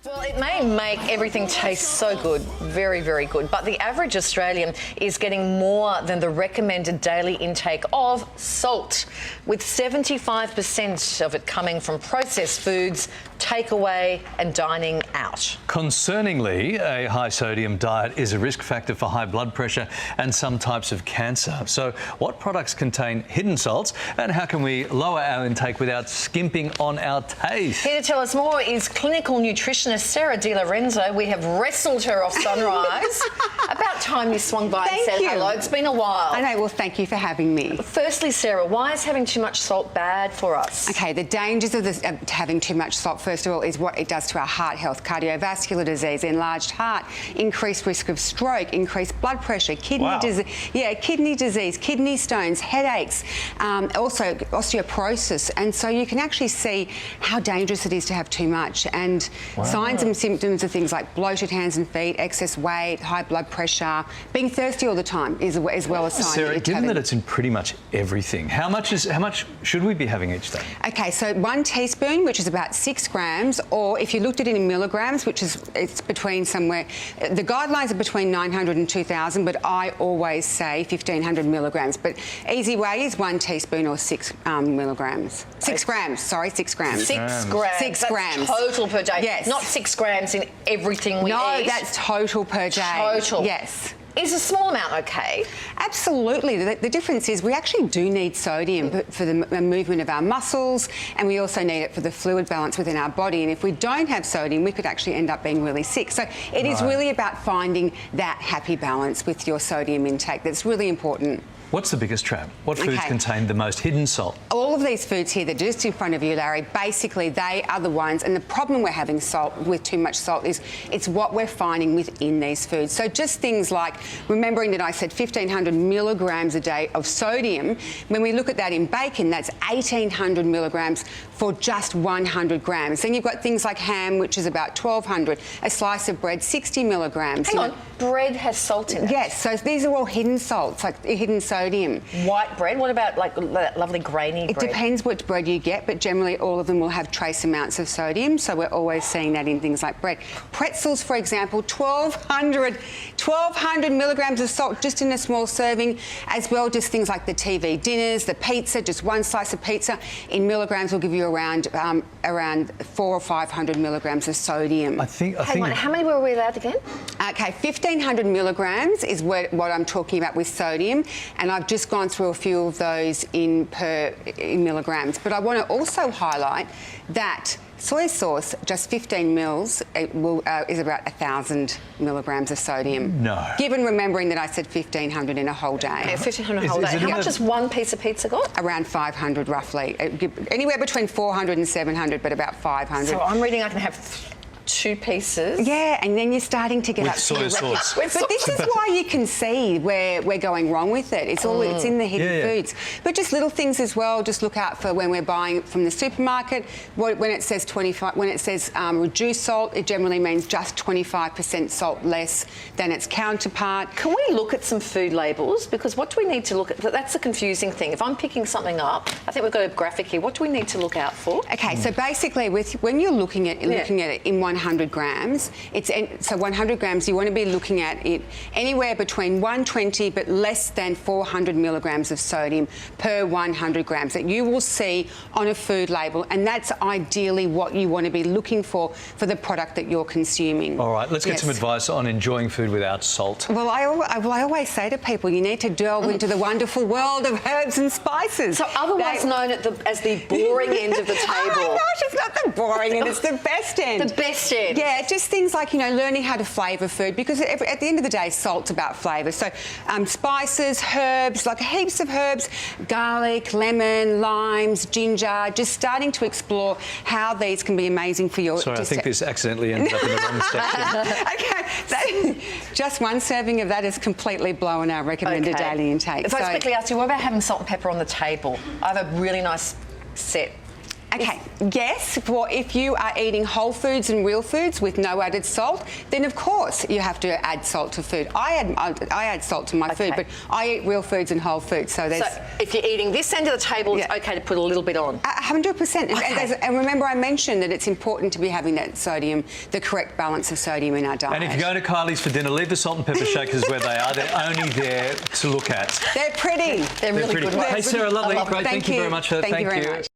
Well, it may make everything taste so good, very, very good, but the average Australian is getting more than the recommended daily intake of salt, with 75% of it coming from processed foods, takeaway and dining out. Concerningly, a high sodium diet is a risk factor for high blood pressure and some types of cancer. So what products contain hidden salts and how can we lower our intake without skimping on our taste? Here to tell us more is clinical nutritionist Lorenzo. We have wrestled her off Sunrise. About time you swung by and said hello. It's been a while. I know. Well, thank you for having me. Firstly, Sarah, why is having too much salt bad for us? Okay, the dangers of having too much salt, first of all, is what it does to our heart health, cardiovascular disease, enlarged heart, increased risk of stroke, increased blood pressure, kidney disease, kidney stones, headaches, also osteoporosis. And so you can actually see how dangerous it is to have too much. And signs and symptoms of things like bloated hands and feet, excess weight, high blood pressure, being thirsty all the time as well as signs. Sarah, given that it's in pretty much everything, how much should we be having each day? Okay, so 1 teaspoon, which is about 6 grams, or if you looked at it in milligrams, it's between somewhere, the guidelines are between 900 and 2,000, but I always say 1,500 milligrams. But easy way is 1 teaspoon or 6 milligrams. 6 grams, sorry, 6 grams. 6 grams. 6 grams. That's total per day. Yes. Not 6 grams in everything we eat. No, that's total per day. Total. Yes. Is a small amount okay? Absolutely. The difference is we actually do need sodium for the movement of our muscles, and we also need it for the fluid balance within our body. And if we don't have sodium, we could actually end up being really sick. So it is really about finding that happy balance with your sodium intake. That's really important. What's the biggest trap? What foods contain the most hidden salt? All of these foods here, they're just in front of you, Larry. Basically, they are the ones, and the problem we're having with too much salt is it's what we're finding within these foods. So just things like, remembering that I said 1,500 milligrams a day of sodium, when we look at that in bacon, that's 1,800 milligrams for just 100 grams. Then you've got things like ham, which is about 1,200. A slice of bread, 60 milligrams. Hang on, bread has salt in it? Yes, so these are all hidden salts, like hidden sodium. White bread? What about like that lovely grainy bread? It depends which bread you get, but generally all of them will have trace amounts of sodium, so we're always seeing that in things like bread. Pretzels, for example, 1,200 milligrams of salt just in a small serving, as well as things like the TV dinners, the pizza, just 1 slice of pizza in milligrams will give you around 400 or 500 milligrams of sodium. Hang on, how many were we allowed again? Okay, 1,500 milligrams is what I'm talking about with sodium, and I've just gone through a few of those in milligrams. But I want to also highlight that soy sauce, just 15 mils, is about 1,000 milligrams of sodium. No. Given remembering that I said 1,500 in a whole day. Yeah, 1,500 a whole day. How much has 1 piece of pizza got? Around 500 roughly. Anywhere between 400 and 700, but about 500. So I'm reading I can have 2 pieces. Yeah, and then you're starting to get with up soy sauce. But this is why you can see where we're going wrong with it. It's all it's in the hidden foods. But just little things as well. Just look out for when we're buying from the supermarket. When it says reduced salt, it generally means just 25% salt less than its counterpart. Can we look at some food labels? Because what do we need to look at? That's the confusing thing. If I'm picking something up, I think we've got a graphic here. What do we need to look out for? Okay, so basically, when you're looking at it in 100 grams, so 100 grams, you want to be looking at it anywhere between 120 but less than 400 milligrams of sodium per 100 grams that you will see on a food label, and that's ideally what you want to be looking for the product that you're consuming. All right, let's get some advice on enjoying food without salt. Well, I always say to people, you need to delve into the wonderful world of herbs and spices. So otherwise known as the boring end of the table. Oh my gosh, it's not the boring end, it's the best end. The best end. Yeah, just things like, learning how to flavour food, because at the end of the day, salt's about flavour. So spices, herbs, like heaps of herbs, garlic, lemon, limes, ginger, just starting to explore how these can be amazing for your... Sorry, I think this accidentally ended up in the wrong section. Okay, just 1 serving of that is completely blowing our recommended daily intake. If I quickly ask you, what about having salt and pepper on the table? I have a really nice set Okay, yes, if you are eating whole foods and real foods with no added salt, then of course you have to add salt to food. I add salt to my food, but I eat real foods and whole foods. So if you're eating this end of the table, it's okay to put a little bit on. 100%. Okay. And remember, I mentioned that it's important to be having that sodium, the correct balance of sodium in our diet. And if you go to Kylie's for dinner, leave the salt and pepper shakers where they are. They're only there to look at. They're pretty. They're really pretty. good. Hey, Sarah, lovely. I love Great. them. Thank you very much. Thank you very much.